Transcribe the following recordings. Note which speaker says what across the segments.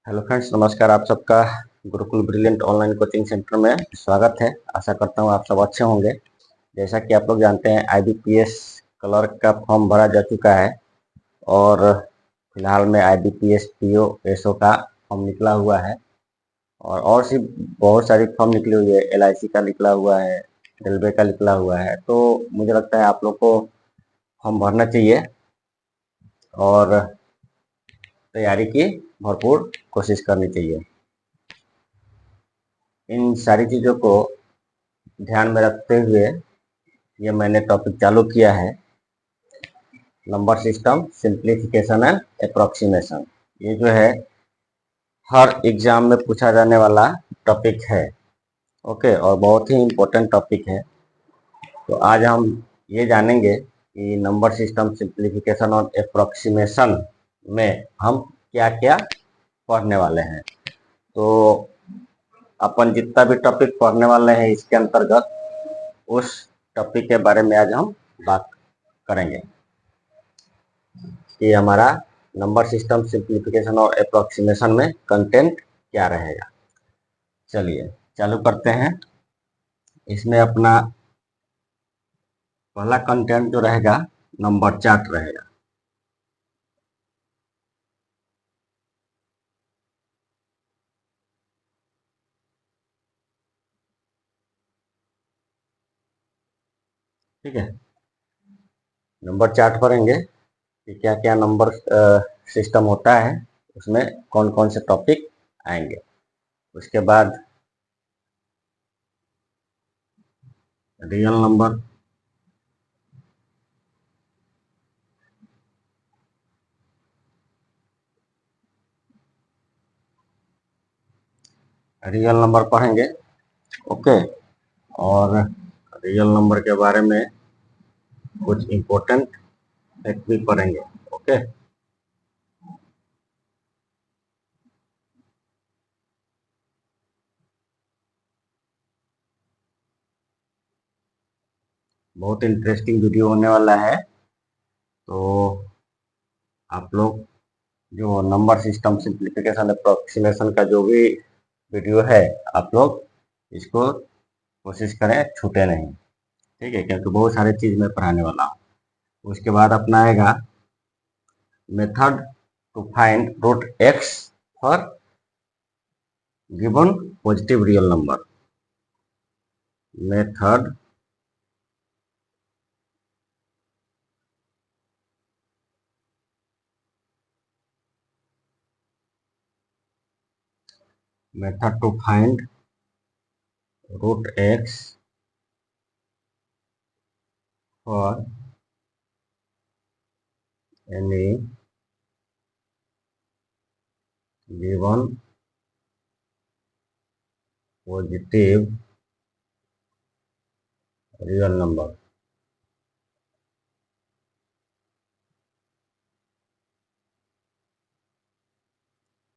Speaker 1: Hello friends, नमस्कार। आप सबका Gurukul brilliant online coaching centre में स्वागत है। आशा करता हूँ आप सब अच्छे होंगे। जैसा कि आप लोग जानते हैं, आईबीपीएस क्लर्क का फॉर्म भरा जा चुका है और फिलहाल में आईबीपीएस पीओ एसओ का फॉर्म निकला हुआ है और सी बहुत सारी फॉर्म निकली हुई है। एलआईसी का निकला हुआ है, रेलवे का निकला हुआ है। तो मुझे लगता है आप लोग को फॉर्म भरना चाहिए और तैयारी की भरपूर कोशिश करनी चाहिए। इन सारी चीज़ों को ध्यान में रखते हुए ये मैंने टॉपिक चालू किया है, number system simplification and approximation. ये जो है हर एग्जाम में पूछा जाने वाला टॉपिक है। ओके, और बहुत ही इम्पोर्टेंट टॉपिक है। तो आज हम ये जानेंगे कि नंबर सिस्टम सिंप्लीफिकेशन और अप्रोक्सीमेशन में हम क्या क्या पढ़ने वाले हैं। तो अपन जितना भी टॉपिक पढ़ने वाले हैं इसके अंतर्गत उस टॉपिक के बारे में आज हम बात करेंगे कि हमारा नंबर सिस्टम सिंप्लीफिकेशन और अप्रोक्सीमेशन में कंटेंट क्या रहेगा। चलिए चालू करते हैं। इसमें अपना पहला कंटेंट जो रहेगा नंबर चार्ट रहेगा। ठीक है, नंबर चार्ट पढ़ेंगे कि क्या क्या नंबर सिस्टम होता है, उसमें कौन कौन से टॉपिक आएंगे। उसके बाद रियल नंबर, रियल नंबर पढ़ेंगे। ओके, और रियल नंबर के बारे में कुछ इम्पोर्टेंट फैक्ट भी पढ़ेंगे। ओके, बहुत इंटरेस्टिंग वीडियो होने वाला है। तो आप लोग जो नंबर सिस्टम सिंप्लीफिकेशन अप्रोक्सीमेशन का जो भी वीडियो है, आप लोग इसको कोशिश करें छूटे नहीं। ठीक है, क्योंकि बहुत सारे चीज़ मैं पढ़ाने वाला हूँ। उसके बाद अपना आएगा method to find root x for given positive real number. Method method to find root x for any given positive real number.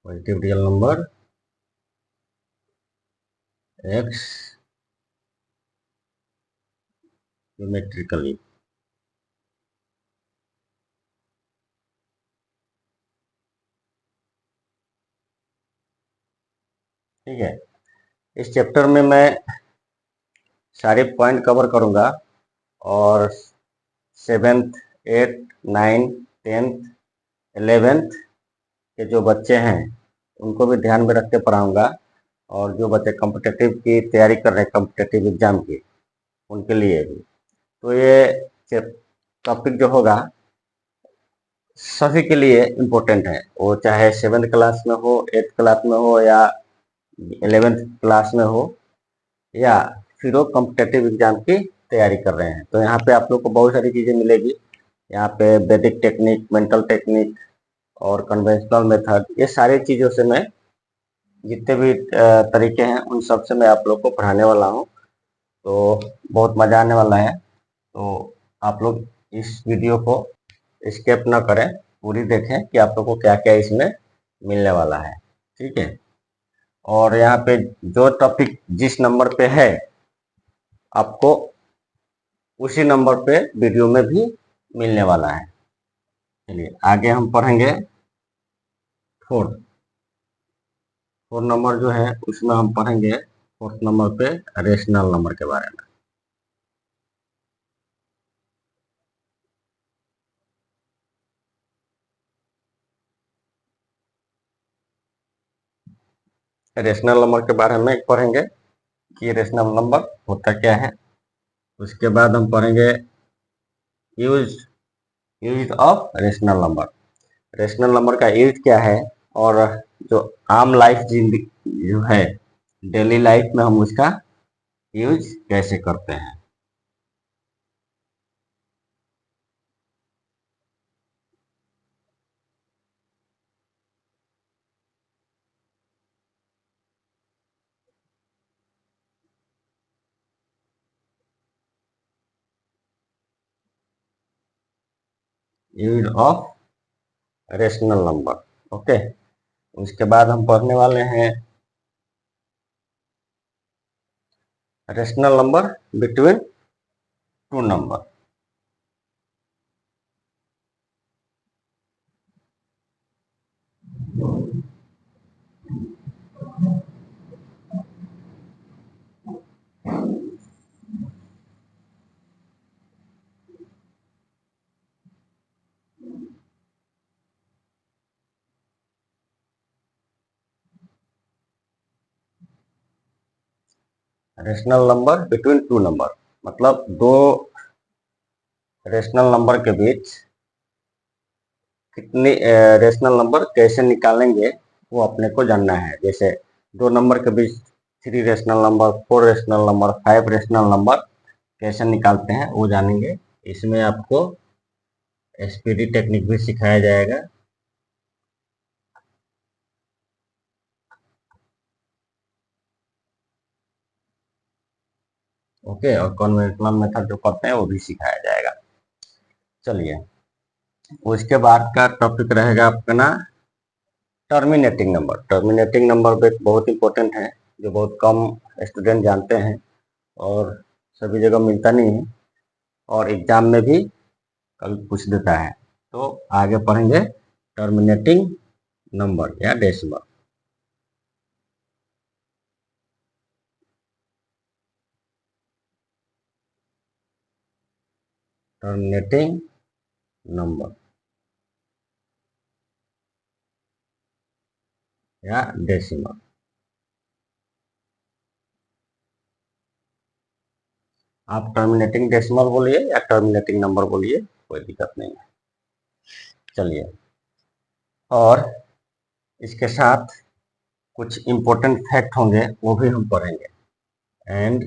Speaker 1: Positive real number x symmetrically. ठीक है, इस चैप्टर में मैं सारे पॉइंट कवर करूंगा और seventh, eighth, ninth, tenth, 11th के जो बच्चे हैं उनको भी ध्यान में रख के पढ़ाऊंगा, और जो बच्चे कॉम्पिटिटिव की तैयारी कर रहे हैं, कॉम्पिटिटिव एग्जाम की, उनके लिए भी। तो ये टॉपिक जो होगा सभी के लिए इम्पोर्टेंट है, वो चाहे 7th क्लास में हो, 8th क्लास में हो या 11th क्लास में हो, या फिर वो कॉम्पिटेटिव एग्जाम की तैयारी कर रहे हैं। तो यहाँ पे आप लोग को बहुत सारी चीज़ें मिलेगी। यहाँ पे वैदिक टेक्निक, मेंटल टेक्निक और कन्वेंशनल मेथड, ये सारी चीज़ों से मैं जितने भी तरीके हैं उन सब से मैं आप लोग को पढ़ाने वाला हूँ। तो बहुत मज़ा आने वाला है। तो आप लोग इस वीडियो को स्किप ना करें, पूरी देखें कि आप लोग को क्या क्या इसमें मिलने वाला है। ठीक है, और यहाँ पे जो टॉपिक जिस नंबर पे है, आपको उसी नंबर पे वीडियो में भी मिलने वाला है। चलिए आगे हम पढ़ेंगे फोर्थ। 4 नंबर जो है उसमें हम पढ़ेंगे 4th नंबर पे रेशनल नंबर के बारे में। रेशनल नंबर के बारे में पढ़ेंगे कि रेशनल नंबर होता क्या है। उसके बाद हम पढ़ेंगे use use of rational number. Rational number का यूज क्या है और जो आम लाइफ जिंदगी जो है डेली लाइफ में हम उसका यूज कैसे करते हैं। Use of rational number. Okay, उसके बाद हम पढ़ने वाले हैं rational number between two number. Rational number between two number मतलब दो रेशनल नंबर के बीच कितनी रेशनल नंबर कैसे निकालेंगे वो अपने को जानना है। जैसे दो नंबर के बीच 3 rational number, 4 rational number, 5 rational number कैसे निकालते हैं वो जानेंगे। इसमें आपको एसपीडी टेक्निक भी सिखाया जाएगा। ओके, और कन्वेंशनल मेथड जो करते हैं वो भी सिखाया जाएगा। चलिए, उसके बाद का टॉपिक रहेगा अपना टर्मिनेटिंग नंबर। टर्मिनेटिंग नंबर बहुत इंपॉर्टेंट है, जो बहुत कम स्टूडेंट जानते हैं और सभी जगह मिलता नहीं है और एग्जाम में भी कभी पूछ देता है। तो आगे पढ़ेंगे टर्मिनेटिंग नंबर या डेसिमल। टर्मिनेटिंग नंबर या डेसिमल। आप टर्मिनेटिंग डेसिमल बोलिए या टर्मिनेटिंग नंबर बोलिए, कोई दिक्कत नहीं है। चलिए, और इसके साथ कुछ इम्पोर्टेंट फैक्ट होंगे वो भी हम पढ़ेंगे। एंड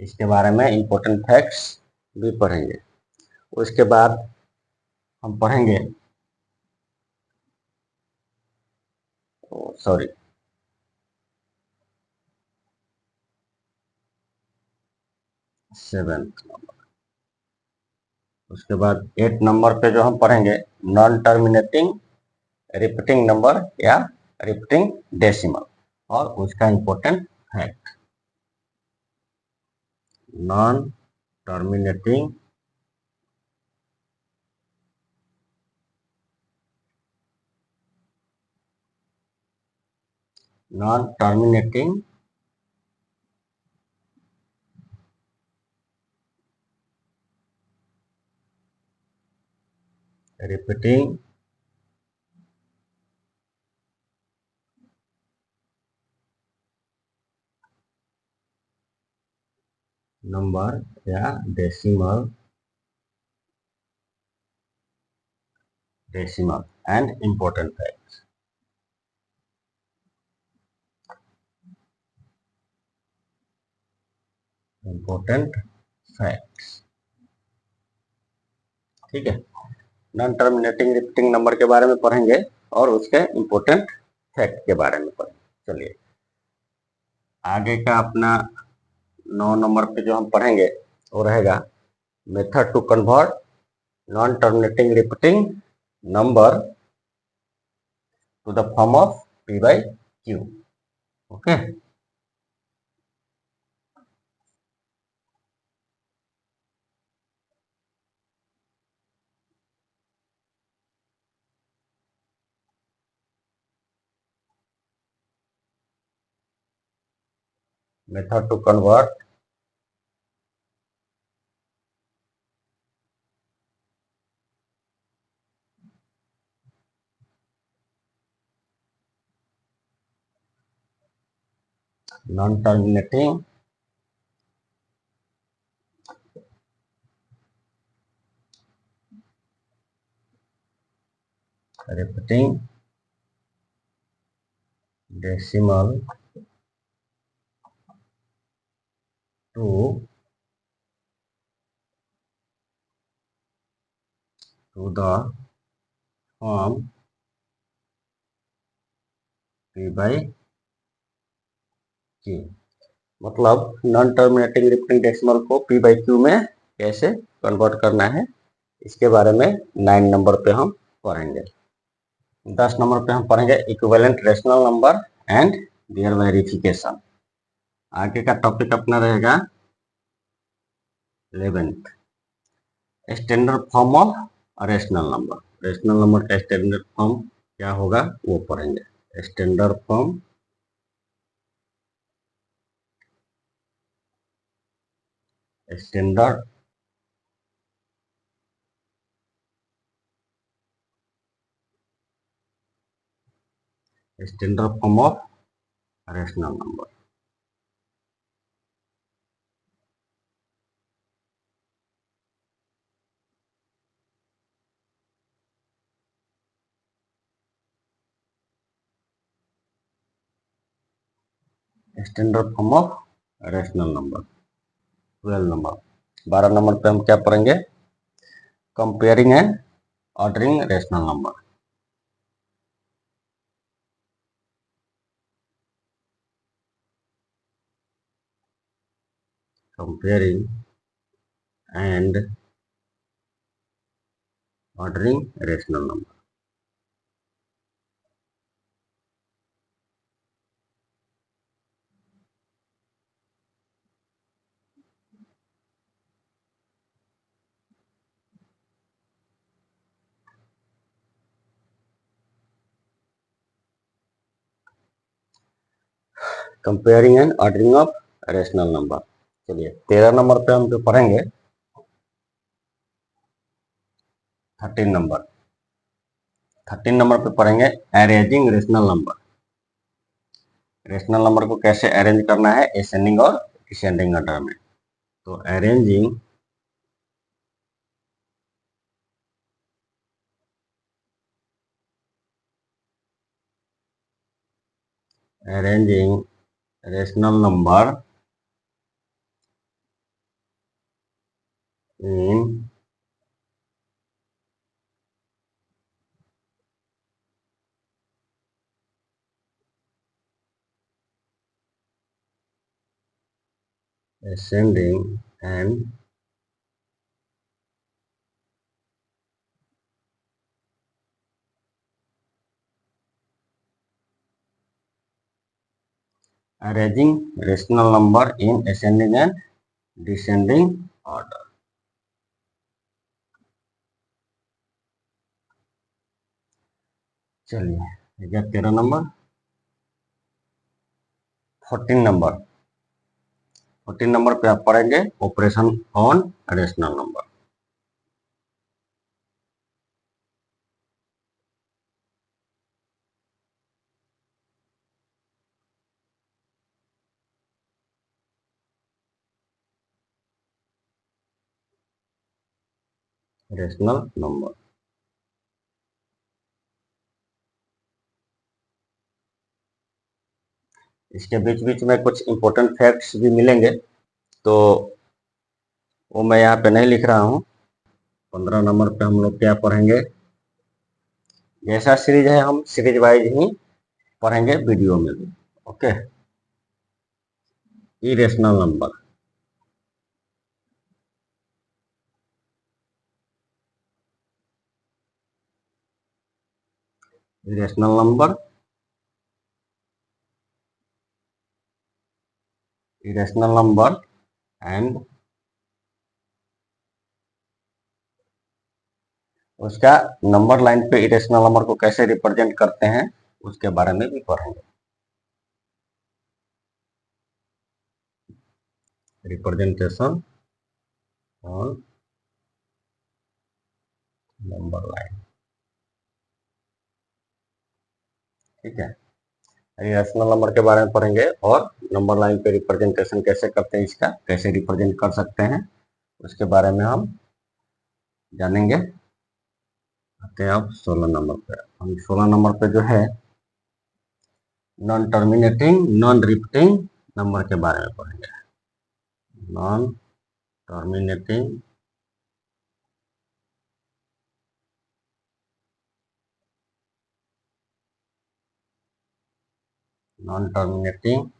Speaker 1: इसके बारे में इम्पोर्टेंट फैक्ट्स भी पढ़ेंगे। उसके बाद हम पढ़ेंगे, सॉरी, 7th नंबर। उसके बाद 8 नंबर पे जो हम पढ़ेंगे नॉन टर्मिनेटिंग रिपीटिंग नंबर या रिपीटिंग डेसिमल और उसका important fact. Non terminating non terminating repeating number या decimal and important fact. Important facts, ठीक है। नॉन टर्मिनेटिंग रिपीटिंग नंबर के बारे में पढ़ेंगे और उसके इम्पोर्टेंट फैक्ट के बारे में पढ़ेंगे। चलिए, आगे का अपना 9 नंबर पे जो हम पढ़ेंगे वो रहेगा method to convert non terminating repeating number to the form of p by q। Okay, method to convert non-terminating repeating decimal to the form p by q। मतलब नॉन टर्मिनेटिंग रिपीटिंग डेसिमल को p by q में कैसे convert करना है, इसके बारे में 9 number पे हम पढ़ेंगे। 10 नंबर पे हम पढ़ेंगे equivalent rational number and their verification. आगे का टॉपिक अपना रहेगा 11th standard form of rational number. Rational number का स्टैंडर्ड फॉर्म क्या होगा वो पढ़ेंगे। Standard form standard standard form of rational number. Standard form of rational number. 12 number. 12 number पे हम क्या पढ़ेंगे, comparing and ordering rational number. Comparing and ordering rational number. Comparing and ordering of rational number. चलिए 13 number पे हम जो पढ़ेंगे 13 number. 13 number पे पढ़ेंगे arranging rational number. Rational number को कैसे अरेंज करना है असेंडिंग और डिसेंडिंग ऑर्डर में। तो arranging rational number in ascending and arranging rational number in ascending and descending order। चलिए 13 नंबर। 14 नंबर। 14 नंबर पे आप पढ़ेंगे operation on rational number. Rational number इसके बीच बीच में कुछ इंपॉर्टेंट फैक्ट्स भी मिलेंगे, तो वो मैं यहाँ पे नहीं लिख रहा हूँ। 15 नंबर पे हम लोग क्या पढ़ेंगे, जैसा सीरीज है हम सीरीज वाइज ही पढ़ेंगे वीडियो में भी। Okay, irrational number. Irrational number, irrational number and उसका नंबर लाइन पे इरेशनल नंबर को कैसे रिप्रेजेंट करते हैं उसके बारे में भी पढ़ेंगे। Representation on number line. ठीक है, रेशनल नंबर के बारे में पढ़ेंगे और नंबर लाइन पे रिप्रेजेंटेशन कैसे करते हैं, इसका कैसे रिप्रेजेंट कर सकते हैं, उसके बारे में हम जानेंगे। आते हैं अब 16 नंबर पे। हम 16 नंबर पे जो है non terminating non repeating number के बारे में पढ़ेंगे। Non terminating non terminating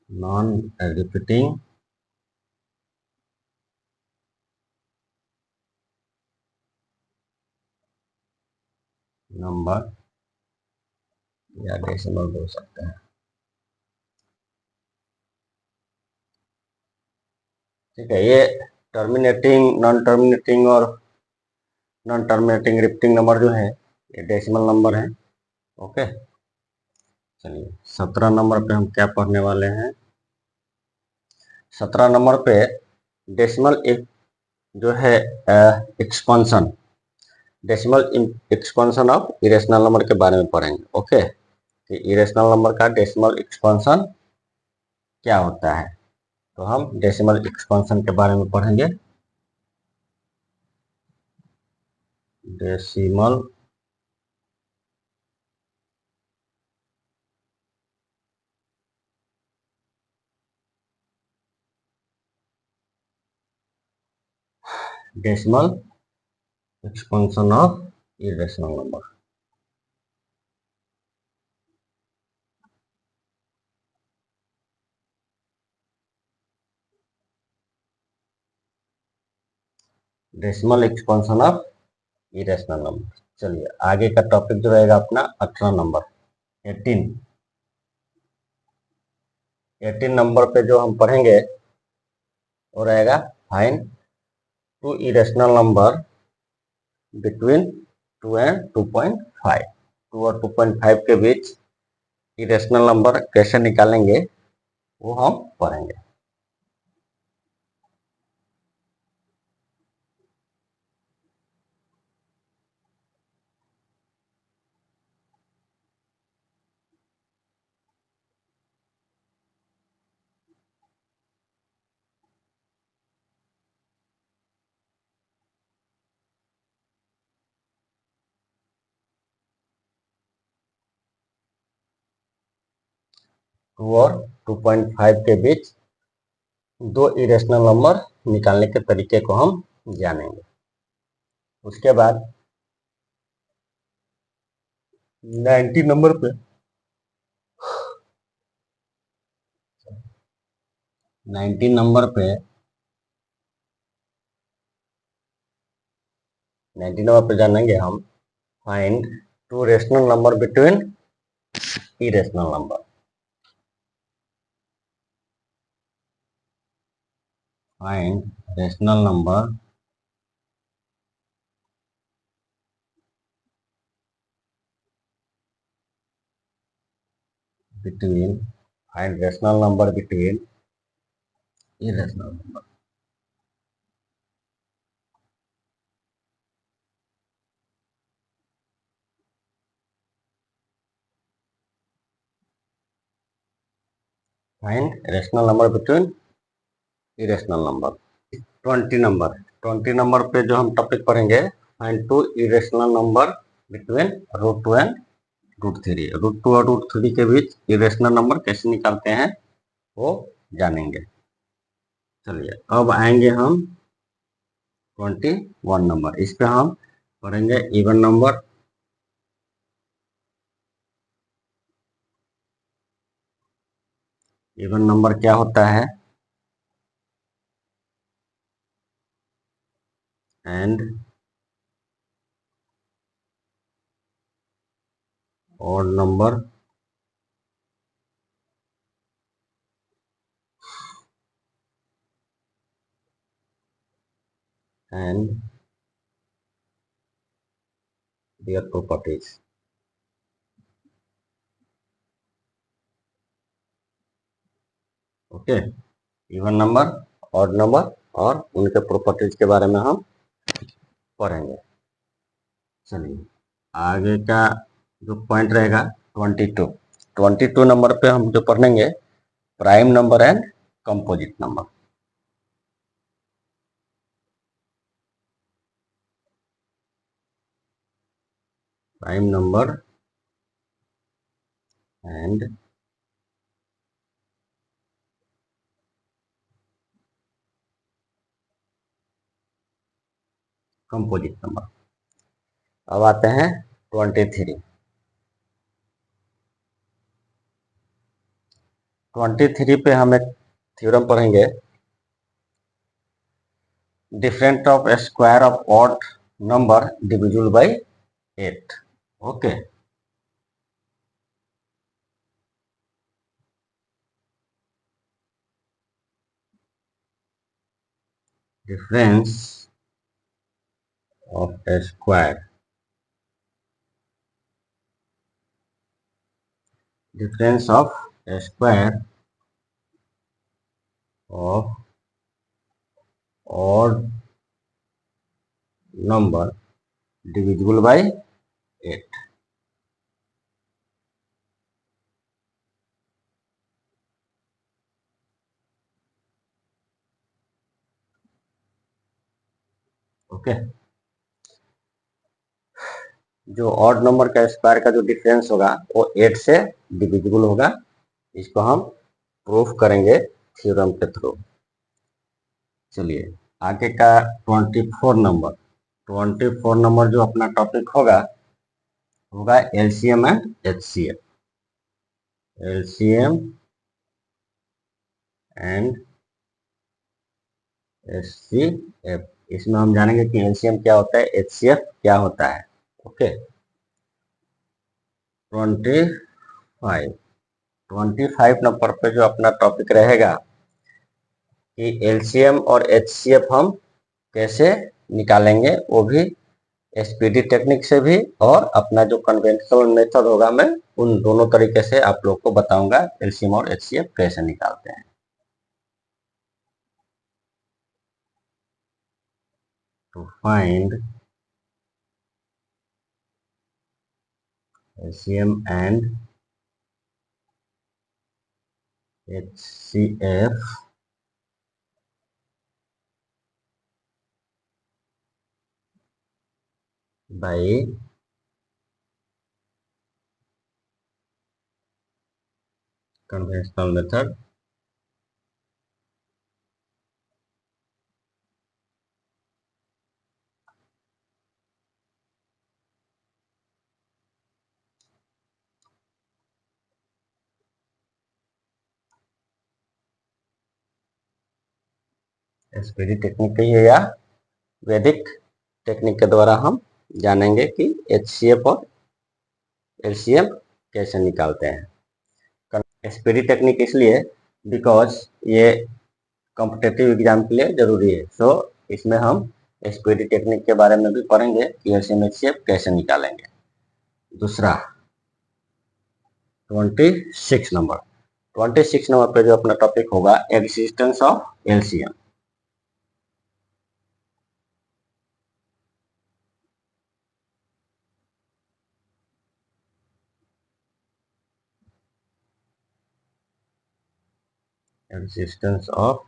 Speaker 1: non repeating number या डेसिमल बोल सकते हैं। ठीक है, ये टर्मिनेटिंग नॉन टर्मिनेटिंग और नॉन टर्मिनेटिंग रिपीटिंग नंबर जो है ये डेसिमल नंबर है। ओके, चलिए 17 नंबर पे हम क्या पढ़ने वाले हैं। 17 नंबर पे डेसिमल एक जो है expansion, decimal expansion of irrational number के बारे में पढ़ेंगे। ओके, कि इरेशनल नंबर का डेसिमल एक्सपांशन क्या होता है, तो हम डेसिमल एक्सपांशन के बारे में पढ़ेंगे। Decimal decimal expansion of irrational number. Decimal expansion of irrational number. चलिए आगे का टॉपिक जो रहेगा अपना 18 नंबर 18 18 नंबर पे जो हम पढ़ेंगे वो रहेगा find to irrational number between 2 and 2.5। 2 और 2.5 के बीच इरेशनल नंबर कैसे निकालेंगे वो हम पढ़ेंगे। 2 और 2.5 के बीच दो इरेशनल नंबर निकालने के तरीके को हम जानेंगे। उसके बाद 90 नंबर पे 19 नंबर पे 19 नंबर पे जानेंगे हम find to rational number between irrational number. Find rational number between find rational number between irrational number. Find rational number between irrational number. 20 number पे जो हम टॉपिक पढ़ेंगे find to irrational number between √2 and √3। √2 और √3 के बीच irrational number कैसे निकालते हैं वो जानेंगे। चलिए अब आएंगे हम 21 नंबर। इस पे हम पढ़ेंगे इवन नंबर। इवन नंबर क्या होता है and odd number and their properties. Okay, even number, odd number और उनके प्रॉपर्टीज के बारे में हम पढ़ेंगे। चलिए आगे का जो पॉइंट रहेगा 22 नंबर पे हम जो पढ़ेंगे prime number and composite number. Prime number and composite number. अब आते हैं 23 पे हम एक थ्योरम पढ़ेंगे, different of square of odd number divisible by 8। Okay, difference of square, difference of square of odd number divisible by 8। Okay, जो odd number का square का जो डिफरेंस होगा वो 8 से डिविजिबल होगा। इसको हम प्रूफ करेंगे थ्योरम के थ्रू। चलिए आगे का 24 नंबर जो अपना टॉपिक होगा LCM and HCF. LCM and HCF, इसमें हम जानेंगे कि एलसीएम क्या होता है, एचसीएफ क्या होता है। ओके, 25 नंबर पे जो अपना टॉपिक रहेगा कि एलसीएम और एचसीएफ हम कैसे निकालेंगे, वो भी एसपीडी टेक्निक से भी, और अपना जो कन्वेंशनल मेथड होगा मैं उन दोनों तरीके से आप लोग को बताऊंगा एलसीएम और एचसीएफ कैसे निकालते हैं। To find LCM and HCF by conventional method SPD technique कहिए या वैदिक टेक्निक के द्वारा हम जानेंगे कि एचसीएफ और एलसीएम कैसे निकालते हैं। एसपीडी टेक्निक इसलिए बिकॉज ये कॉम्पिटेटिव एग्जाम के लिए जरूरी है। सो इसमें हम एसपीडी टेक्निक के बारे में भी पढ़ेंगे कि एलसीएम एचसीएफ कैसे निकालेंगे। दूसरा 26 नंबर पे जो अपना टॉपिक होगा existence of LCM. Existence of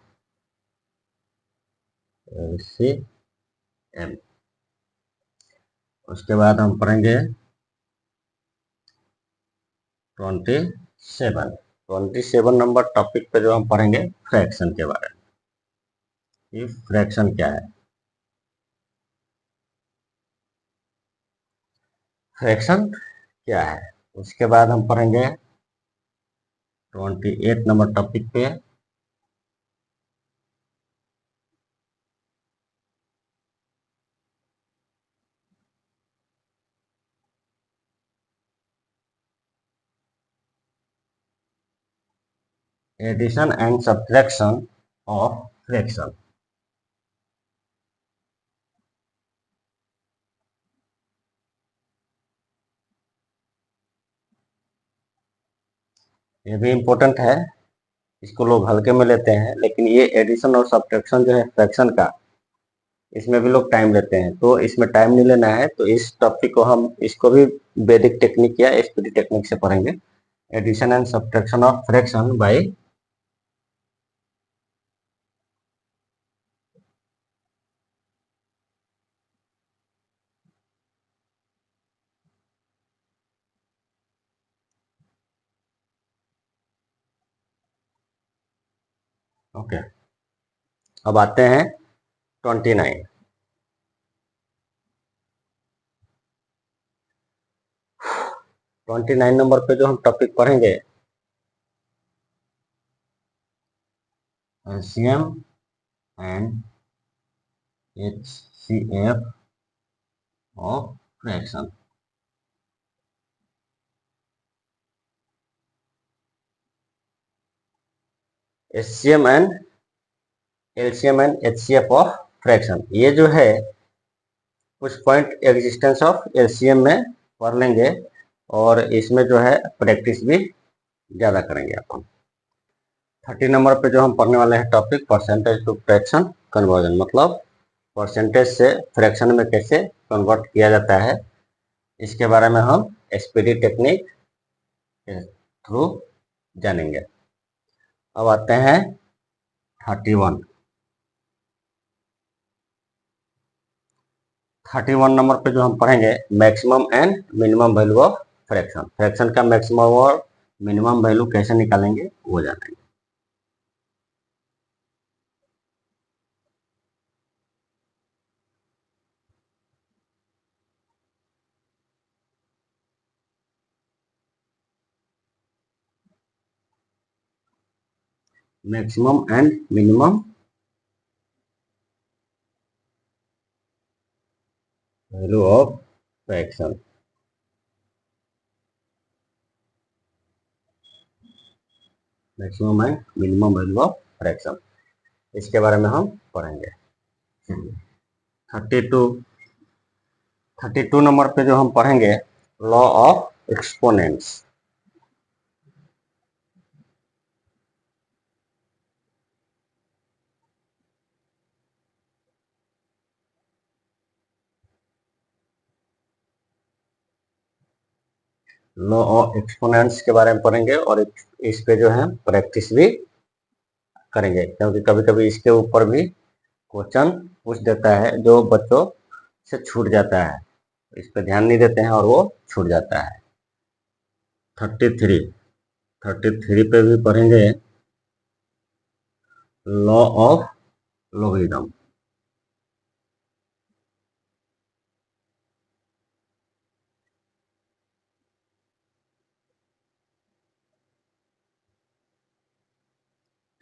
Speaker 1: LCM. उसके बाद हम पढ़ेंगे 27 नंबर टॉपिक पे जो हम पढ़ेंगे फ्रैक्शन के बारे में। फ्रैक्शन क्या है, फ्रैक्शन क्या है। उसके बाद हम पढ़ेंगे 28 नंबर टॉपिक पे addition and subtraction of fraction. ये भी इम्पोर्टेंट है इसको लोग हल्के में लेते हैं, लेकिन ये एडिशन और सब्ट्रैक्शन जो है फ्रैक्शन का, इसमें भी लोग टाइम लेते हैं। तो इसमें टाइम नहीं लेना है, तो इस टॉपिक को हम इसको भी वैदिक टेक्निक या एसपीटी टेक्निक से पढ़ेंगे। Addition and subtraction of fraction by okay. अब आते हैं 29। 29 नंबर पे जो हम टॉपिक पढ़ेंगे, LCM and HCF of fraction. HCM and LCM and HCF of fraction, ये जो है कुछ पॉइंट एग्जिस्टेंस ऑफ एलसीएम में पढ़ लेंगे, और इसमें जो है प्रैक्टिस भी ज़्यादा करेंगे अपन। 30 नंबर पे जो हम पढ़ने वाले हैं topic, percentage to fraction conversion, मतलब परसेंटेज से फ्रैक्शन में कैसे कन्वर्ट किया जाता है, इसके बारे में हम एसपीटी टेक्निक के थ्रू जानेंगे। अब आते हैं 31। 31 नंबर पे जो हम पढ़ेंगे, maximum and minimum value of fraction. Fraction का मैक्सिमम और मिनिमम वैल्यू कैसे निकालेंगे वो जानेंगे। Maximum and minimum value of fraction. Maximum and minimum value of fraction, इसके बारे में हम पढ़ेंगे। 32 32 नंबर पे जो हम पढ़ेंगे, law of exponents. Law of exponents के बारे में पढ़ेंगे, और इस पे जो है प्रैक्टिस भी करेंगे, क्योंकि कभी कभी इसके ऊपर भी क्वेश्चन पूछ देता है जो बच्चों से छूट जाता है, इस पे ध्यान नहीं देते हैं और वो छूट जाता है। 33 पे भी पढ़ेंगे लॉ ऑफ लोगरिथम।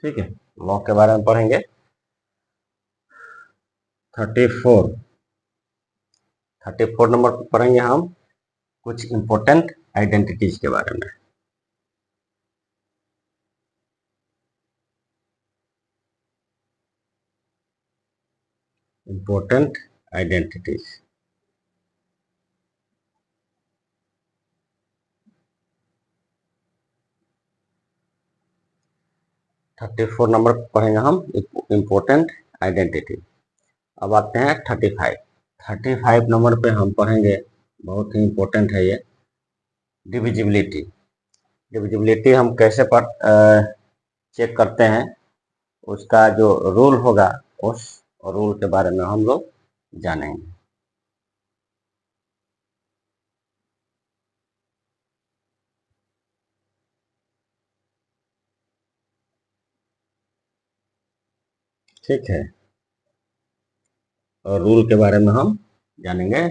Speaker 1: ठीक है, लॉ के बारे में पढ़ेंगे। 34 34 नंबर पर पढ़ेंगे हम कुछ इंपॉर्टेंट आइडेंटिटीज के बारे में। Important identities. 34 नंबर पर पढ़ेंगे हम इंपॉर्टेंट आइडेंटिटी। अब आते हैं 35। 35 नंबर पे हम पढ़ेंगे, बहुत ही इंपॉर्टेंट है ये, डिविजिबिलिटी। डिविजिबिलिटी हम कैसे चेक करते हैं, उसका जो रूल होगा, उस रूल के बारे में हम लोग जानेंगे। ठीक है, और रूल के बारे में हम जानेंगे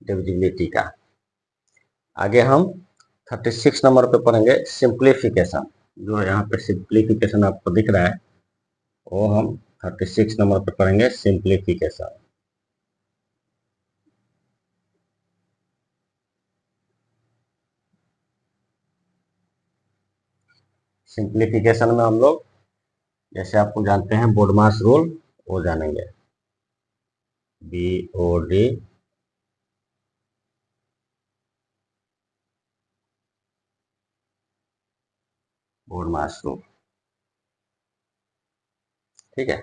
Speaker 1: डिविजिबिलिटी का। आगे हम 36 नंबर पे पढ़ेंगे सिंप्लीफिकेशन। जो यहाँ पे सिंप्लीफिकेशन आपको दिख रहा है, वो हम 36 नंबर पे पढ़ेंगे सिंप्लीफिकेशन। सिंप्लीफिकेशन में हम लोग, जैसे आपको जानते हैं, बोडमास रूल, वो जानेंगे। BOD BODMAS rule. ठीक है,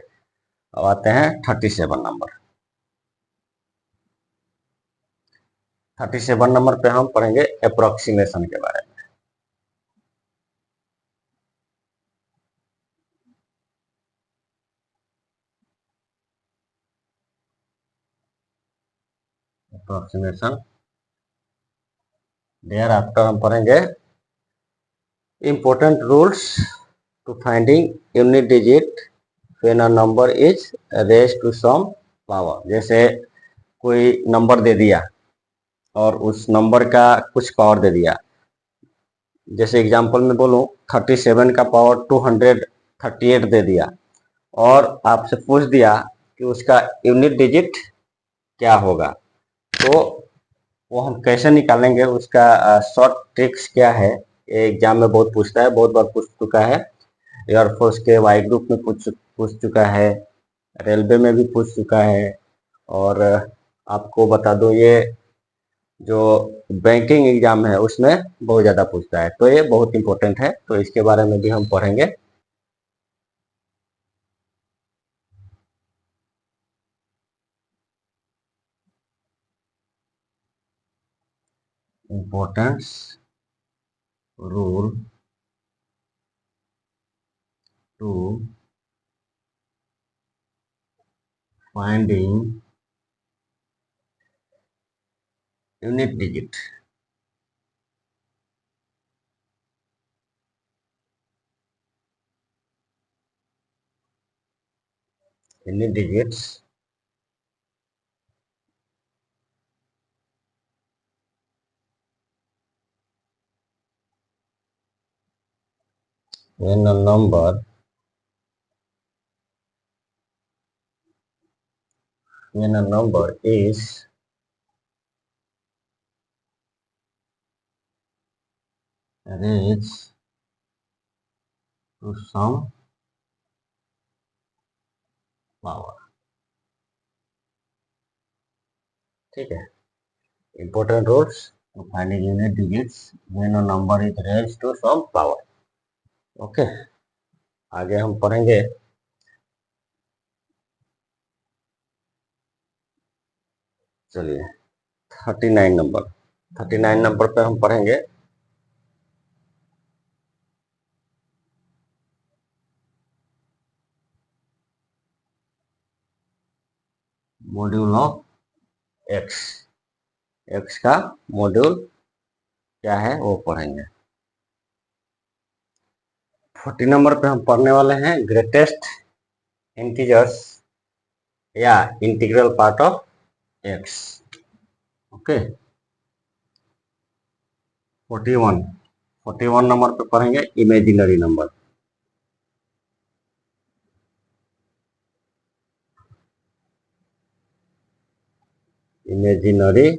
Speaker 1: अब आते हैं 37 नंबर। 37 नंबर पे हम पढ़ेंगे अप्रोक्सीमेशन के बारे में। अप्रोक्सीमेशन, देयर आफ्टर हम पढ़ेंगे important rules to finding unit digit when a number is raised to some power। जैसे कोई नंबर दे दिया और उस नंबर का कुछ पावर दे दिया, जैसे एग्जांपल में बोलूं 37 का पावर 238 दे दिया और आपसे पूछ दिया कि उसका यूनिट डिजिट क्या होगा, तो वो हम कैसे निकालेंगे, उसका शॉर्ट ट्रिक्स क्या है, ये एग्जाम में बहुत पूछता है, बहुत बार पूछ चुका है। एयरफोर्स के वाई ग्रुप में पूछ चुका है, रेलवे में भी पूछ चुका है, और आपको बता दो ये जो बैंकिंग एग्जाम है उसमें बहुत ज़्यादा पूछता है, तो ये बहुत इंपॉर्टेंट है, तो इसके बारे में भी हम पढ़ेंगे। Importance rule to finding unit digit. Unit digits when a number is raised to some power। ठीक है, important rules to finding unit digits when a number is raised to some power। Okay, आगे हम पढ़ेंगे चलिए 39 number. 39 number पे हम पढ़ेंगे module of x. X का मॉड्यूल क्या है वो पढ़ेंगे। 40 नंबर पे हम पढ़ने वाले हैं ग्रेटेस्ट इंटीजर्स या integral part of x. Okay, 41 number पे पढ़ेंगे इमेजिनरी नंबर। इमेजिनरी,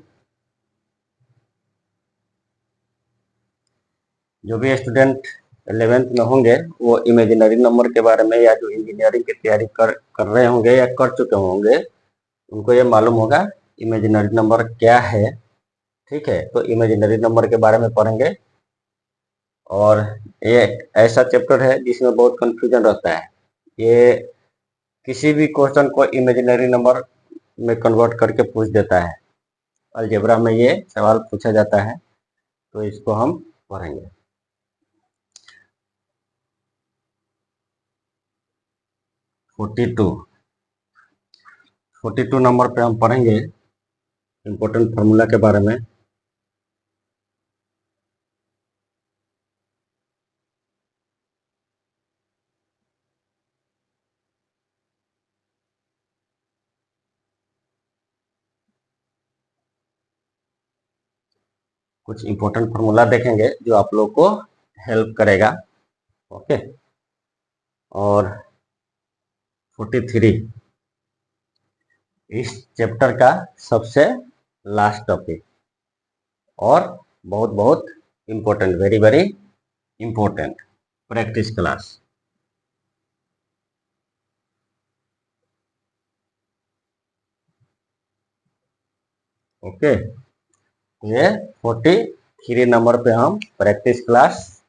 Speaker 1: जो भी स्टूडेंट 11th में होंगे वो इमेजिनरी नंबर के बारे में, या जो इंजीनियरिंग की तैयारी कर रहे होंगे या कर चुके होंगे, उनको ये मालूम होगा इमेजिनरी नंबर क्या है। ठीक है, तो इमेजिनरी नंबर के बारे में पढ़ेंगे, और ये ऐसा चैप्टर है जिसमें बहुत कंफ्यूजन रहता है। ये किसी भी क्वेश्चन को इमेजिनरी नंबर में कन्वर्ट करके पूछ देता है। अलजेब्रा में ये सवाल पूछा जाता है, तो इसको हम पढ़ेंगे। 42 नंबर पे हम पढ़ेंगे इम्पोर्टेंट फार्मूला के बारे में। कुछ इम्पोर्टेंट फार्मूला देखेंगे जो आप लोग को हेल्प करेगा। ओके, और 43 इस चैप्टर का सबसे लास्ट टॉपिक, और बहुत बहुत important, very very important, practice class. Okay, ये 43 नंबर पे हम प्रैक्टिस क्लास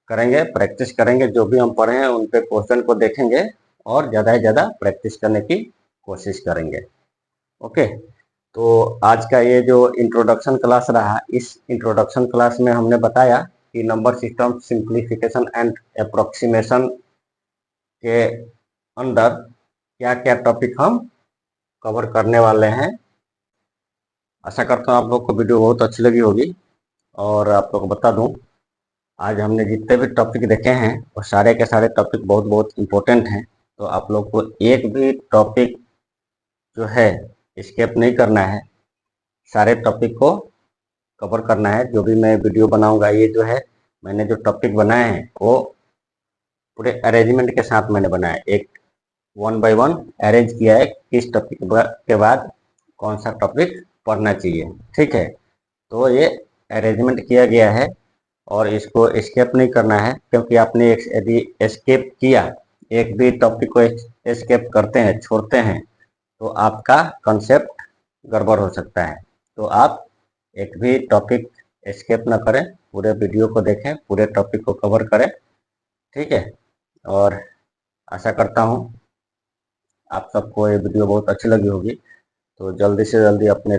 Speaker 1: करेंगे, जो भी हम पढ़े हैं उन पे क्वेश्चन को देखेंगे और ज़्यादा से ज़्यादा प्रैक्टिस करने की कोशिश करेंगे। ओके, तो आज का ये जो इंट्रोडक्शन क्लास रहा, इस इंट्रोडक्शन क्लास में हमने बताया कि number system simplification and approximation के अंदर क्या क्या टॉपिक हम कवर करने वाले हैं। आशा करता हूँ आप लोग को वीडियो बहुत अच्छी लगी होगी। और आप लोग को बता दूं, आज हमने जितने भी टॉपिक देखे हैं वो सारे के सारे टॉपिक बहुत बहुत इम्पोर्टेंट हैं। तो आप लोग को एक भी टॉपिक जो है स्किप नहीं करना है, सारे टॉपिक को कवर करना है। जो भी मैं वीडियो बनाऊंगा, ये जो है मैंने जो टॉपिक बनाए हैं वो पूरे अरेंजमेंट के साथ मैंने बनाया, एक 1 बाय 1 अरेंज किया है किस टॉपिक के बाद कौन सा टॉपिक पढ़ना चाहिए। ठीक है, तो ये अरेंजमेंट किया गया है और इसको स्किप नहीं करना है, क्योंकि आपने यदि स्किप किया, एक भी टॉपिक को स्किप करते हैं, छोड़ते हैं, तो आपका कंसेप्ट गड़बड़ हो सकता है। तो आप एक भी टॉपिक स्किप ना करें, पूरे वीडियो को देखें, पूरे टॉपिक को कवर करें। ठीक है, और आशा करता हूँ आप सबको ये वीडियो बहुत अच्छी लगी होगी। तो जल्दी से जल्दी अपने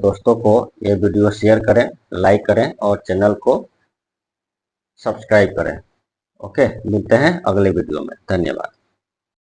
Speaker 1: दोस्तों को ये वीडियो शेयर करें, लाइक करें और चैनल को सब्सक्राइब करें। ओके, मिलते हैं अगले वीडियो में। धन्यवाद।